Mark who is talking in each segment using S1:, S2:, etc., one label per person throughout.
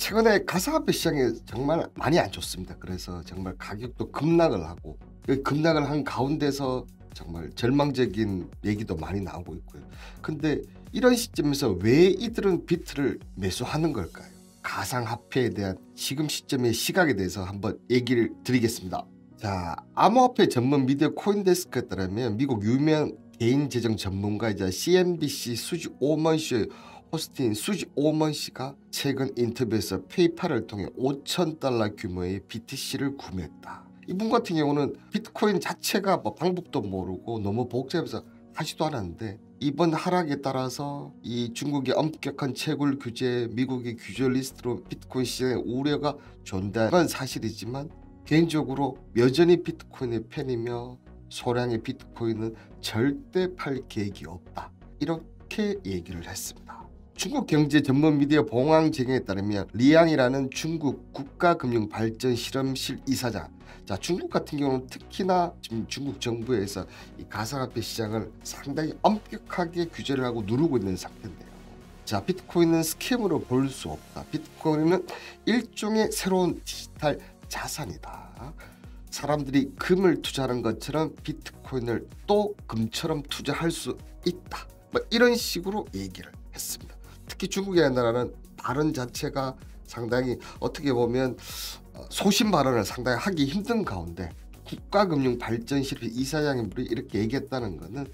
S1: 최근에 가상화폐 시장이 정말 많이 안 좋습니다. 그래서 정말 가격도 급락을 하고 급락을 한 가운데서 정말 절망적인 얘기도 많이 나오고 있고요. 근데 이런 시점에서 왜 이들은 비트를 매수하는 걸까요? 가상화폐에 대한 지금 시점의 시각에 대해서 한번 얘기를 드리겠습니다. 자, 암호화폐 전문 미디어 코인데스크에 따르면 미국 유명 개인 재정 전문가이자 CNBC 수지 오먼 씨의 호스트인 수지 오먼 씨가 최근 인터뷰에서 페이팔을 통해 $5,000 규모의 BTC를 구매했다. 이분 같은 경우는 비트코인 자체가 뭐 방법도 모르고 너무 복잡해서 하지도 않았는데 이번 하락에 따라서 이 중국의 엄격한 채굴 규제, 미국의 규제 리스트로 비트코인 시장에 우려가 존재하는 건 사실이지만 개인적으로 여전히 비트코인의 팬이며 소량의 비트코인은 절대 팔 계획이 없다. 이렇게 얘기를 했습니다. 중국 경제 전문 미디어 봉황쟁에 따르면 리양이라는 중국 국가금융발전실험실 이사장, 자, 중국 같은 경우는 특히나 지금 중국 정부에서 이 가상화폐 시장을 상당히 엄격하게 규제를 하고 누르고 있는 상태인데요. 자, 비트코인은 스캠으로 볼 수 없다. 비트코인은 일종의 새로운 디지털 자산이다. 사람들이 금을 투자하는 것처럼 비트코인을 또 금처럼 투자할 수 있다. 뭐 이런 식으로 얘기를 했습니다. 특히 중국의 나라는 발언 자체가 상당히 어떻게 보면 소신 발언을 상당히 하기 힘든 가운데 국가금융발전실의 이사장인 분이 이렇게 얘기했다는 것은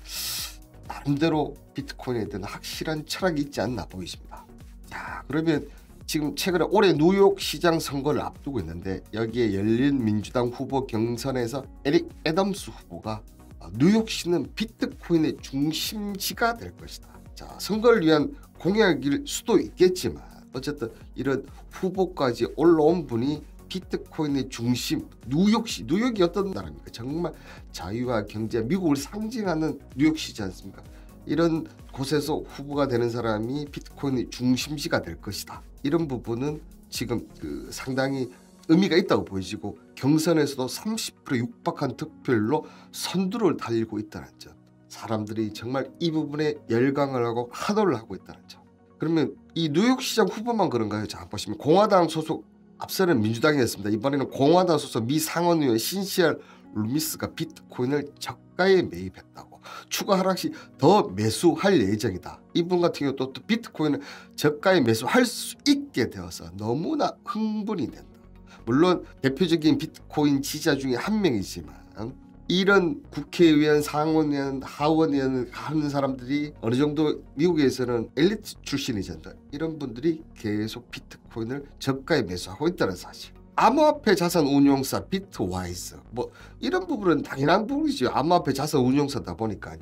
S1: 나름대로 비트코인에 대한 확실한 철학이 있지 않나 보이십니다. 자, 그러면 지금 최근에 올해 뉴욕 시장 선거를 앞두고 있는데 여기에 열린민주당 후보 경선에서 에릭 애덤스 후보가 뉴욕시는 비트코인의 중심지가 될 것이다. 자, 선거를 위한 공약일 수도 있겠지만 어쨌든 이런 후보까지 올라온 분이 비트코인의 중심 뉴욕시, 뉴욕이 어떤 나라입니까? 정말 자유와 경제, 미국을 상징하는 뉴욕시지 않습니까? 이런 곳에서 후보가 되는 사람이 비트코인의 중심지가 될 것이다. 이런 부분은 지금 상당히 의미가 있다고 보여지고 경선에서도 30% 육박한 득표율로 선두를 달리고 있다는 점. 사람들이 정말 이 부분에 열광을 하고 환호를 하고 있다는 점. 그러면 이 뉴욕시장 후보만 그런가요? 자, 보시면 공화당 소속, 앞서는 민주당이었습니다. 이번에는 공화당 소속 미 상원의원 신시알 루미스가 비트코인을 저가에 매입했다고, 추가 하락 시 더 매수할 예정이다. 이분 같은 경우 또 비트코인을 저가에 매수할 수 있게 되어서 너무나 흥분이 된다. 물론 대표적인 비트코인 지지자 중에 한 명이지만 이런 국회의원, 상원의원, 하원의원 하는 사람들이 어느 정도 미국에서는 엘리트 출신이잖아요. 이런 분들이 계속 비트코인을 저가에 매수하고 있다는 사실. 암호화폐 자산 운용사 비트와이즈, 뭐 이런 부분은 당연한 부분이죠. 암호화폐 자산 운용사다 보니까요.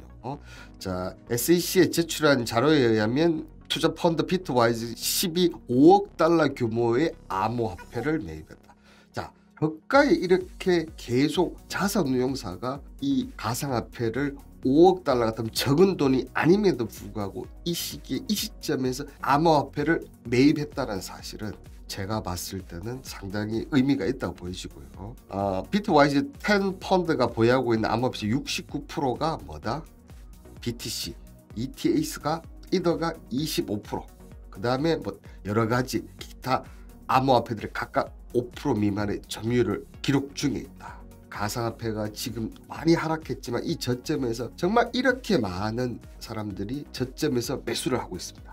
S1: 자, SEC에 제출한 자료에 의하면 투자 펀드 비트와이즈 12억 달러 규모의 암호화폐를 매입했다. 자, 저가에 이렇게 계속 자산운용사가 이 가상화폐를 5억 달러 같은 적은 돈이 아님에도 불구하고 이 시기에 이 시점에서 암호화폐를 매입했다는 사실은 제가 봤을 때는 상당히 의미가 있다고 보여지고요. 비트와이즈 10 펀드가 보유하고 있는 암호화폐 69%가 뭐다? BTC, ETH가 이더가 25%, 그 다음에 뭐 여러 가지 기타 암호화폐들이 각각 5% 미만의 점유율을 기록 중에 있다. 가상화폐가 지금 많이 하락했지만 이 저점에서 정말 이렇게 많은 사람들이 저점에서 매수를 하고 있습니다.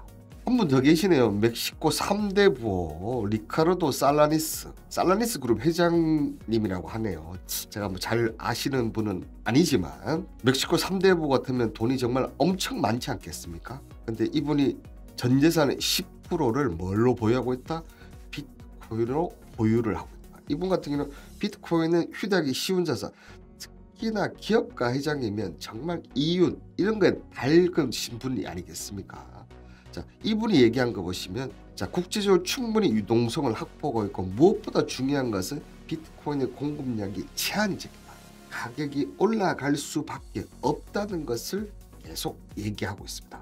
S1: 한 분 더 계시네요. 멕시코 3대 부호 리카르도 살라니스 그룹 회장님이라고 하네요. 제가 뭐 잘 아시는 분은 아니지만 멕시코 3대 부호 같으면 돈이 정말 엄청 많지 않겠습니까? 근데 이분이 전 재산의 10%를 뭘로 보유하고 있다? 비트코인으로 보유를 하고 있다. 이분 같은 경우는 비트코인은 휴대하기 쉬운 자산, 특히나 기업가 회장이면 정말 이윤 이런 거에 밝은 신분이 아니겠습니까? 자, 이분이 얘기한 거 보시면, 자, 국제적으로 충분히 유동성을 확보하고 있고 무엇보다 중요한 것은 비트코인의 공급량이 제한적이다. 가격이 올라갈 수밖에 없다는 것을 계속 얘기하고 있습니다.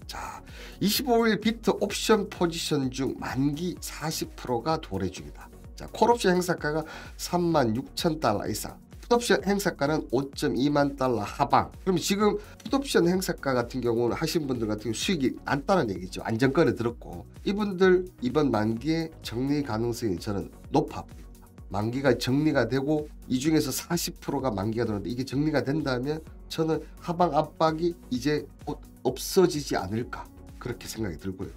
S1: 자, 25일 비트 옵션 포지션 중 만기 40%가 도래 중이다. 자, 콜옵션 행사가가 36,000달러 이상, 풋옵션 행사가는 5.2만 달러 하방. 그럼 지금 풋옵션 행사가 같은 경우는 하신 분들 같은 경우 수익이 낮다는 얘기죠. 안정권에 들었고 이분들 이번 만기에 정리 가능성이 저는 높아 보입니다. 만기가 정리가 되고 이 중에서 40%가 만기가 되는데 이게 정리가 된다면 저는 하방 압박이 이제 곧 없어지지 않을까 그렇게 생각이 들고요.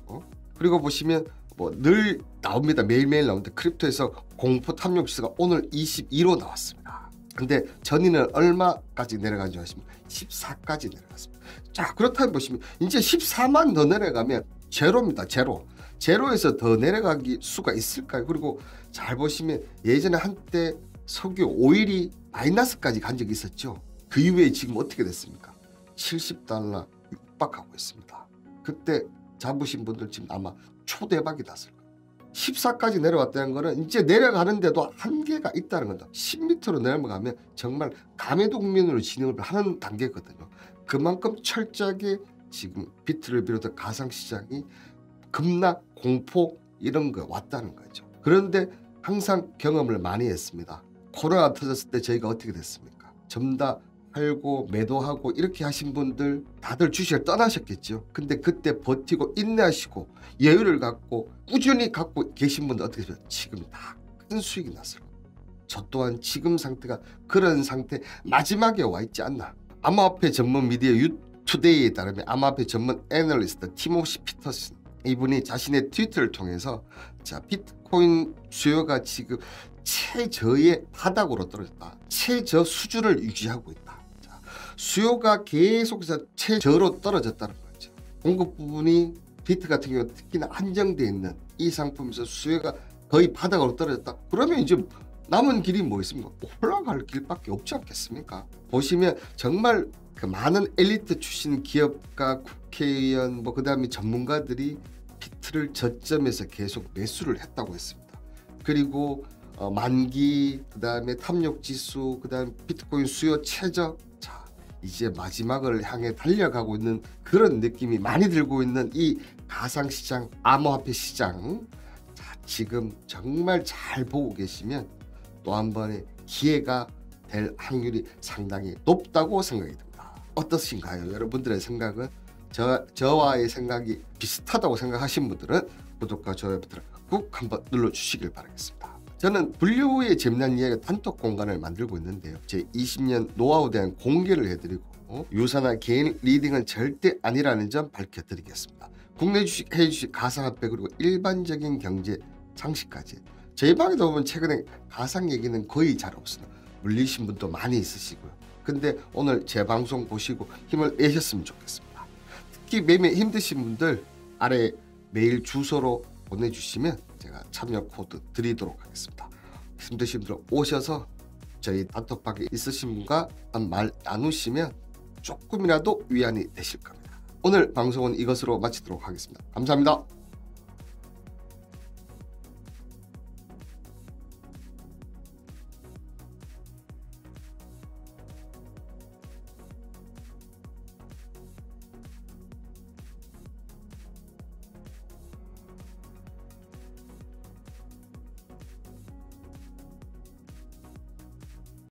S1: 그리고 보시면 뭐 늘 나옵니다. 매일매일 나오는데 크립토에서 공포 탐욕 지수가 오늘 22로 나왔습니다. 근데 전일은 얼마까지 내려간 줄 아십니까? 14까지 내려갔습니다. 자, 그렇다면 보시면 이제 14만 더 내려가면 제로입니다. 제로에서 더 내려가기 수가 있을까요? 그리고 잘 보시면 예전에 한때 석유 오일이 마이너스까지 간 적이 있었죠. 그 이후에 지금 어떻게 됐습니까? 70달러 육박하고 있습니다. 그때 잡으신 분들 지금 아마 초대박이 났을 거예요. 14까지 내려왔다는 거는 이제 내려가는데도 한계가 있다는 겁니다. 10m로 내려가면 정말 감해독면으로 진행을 하는 단계거든요. 그만큼 철저하게 지금 비트를 비롯한 가상시장이 급락, 공포 이런 거 왔다는 거죠. 그런데 항상 경험을 많이 했습니다. 코로나가 터졌을 때 저희가 어떻게 됐습니까? 전부 다 팔고 매도하고 이렇게 하신 분들 다들 주식을 떠나셨겠죠. 근데 그때 버티고 인내하시고 여유를 갖고 꾸준히 갖고 계신 분들 어떻게 되죠? 지금 다 큰 수익이 났어요. 저 또한 지금 상태가 그런 상태 마지막에 와 있지 않나. 암호화폐 전문 미디어 유투데이에 따르면 암호화폐 전문 애널리스트 티모시 피터슨 이분이 자신의 트위터를 통해서 자 비트코인 수요가 지금 최저의 바닥으로 떨어졌다. 최저 수준을 유지하고 있다. 자, 수요가 계속해서 최저로 떨어졌다는 거죠. 공급 부분이 비트 같은 경우 특히나 한정되어 있는 이 상품에서 수요가 거의 바닥으로 떨어졌다. 그러면 이제 남은 길이 뭐 있습니까? 올라갈 길밖에 없지 않겠습니까? 보시면 정말 그 많은 엘리트 출신 기업가, 국회의원, 뭐 그다음에 전문가들이 비트를 저점에서 계속 매수를 했다고 했습니다. 그리고 만기, 그다음에 탐욕 지수, 그다음에 비트코인 수요 최저. 자, 이제 마지막을 향해 달려가고 있는 그런 느낌이 많이 들고 있는 이 가상 시장, 암호화폐 시장. 자, 지금 정말 잘 보고 계시면 또 한 번의 기회가 될 확률이 상당히 높다고 생각이 듭니다. 어떠신가요? 여러분들의 생각은 저와의 생각이 비슷하다고 생각하신 분들은 구독과 좋아요 버튼을 꼭 한번 눌러주시길 바라겠습니다. 저는 분류의 재미난 이야기 단톡 공간을 만들고 있는데요. 제 20년 노하우에 대한 공개를 해드리고 유사나 개인 리딩은 절대 아니라는 점 밝혀드리겠습니다. 국내 주식, 해외 주식, 가상화폐 그리고 일반적인 경제 상식까지 저희 방에도 보면 최근에 가상 얘기는 거의 잘 없습니다. 물리신 분도 많이 있으시고요. 근데 오늘 제 방송 보시고 힘을 내셨으면 좋겠습니다. 특히 매매 힘드신 분들 아래 메일 주소로 보내주시면 제가 참여 코드 드리도록 하겠습니다. 힘드신 분들 오셔서 저희 단톡방에 있으신 분과 말 나누시면 조금이라도 위안이 되실 겁니다. 오늘 방송은 이것으로 마치도록 하겠습니다. 감사합니다.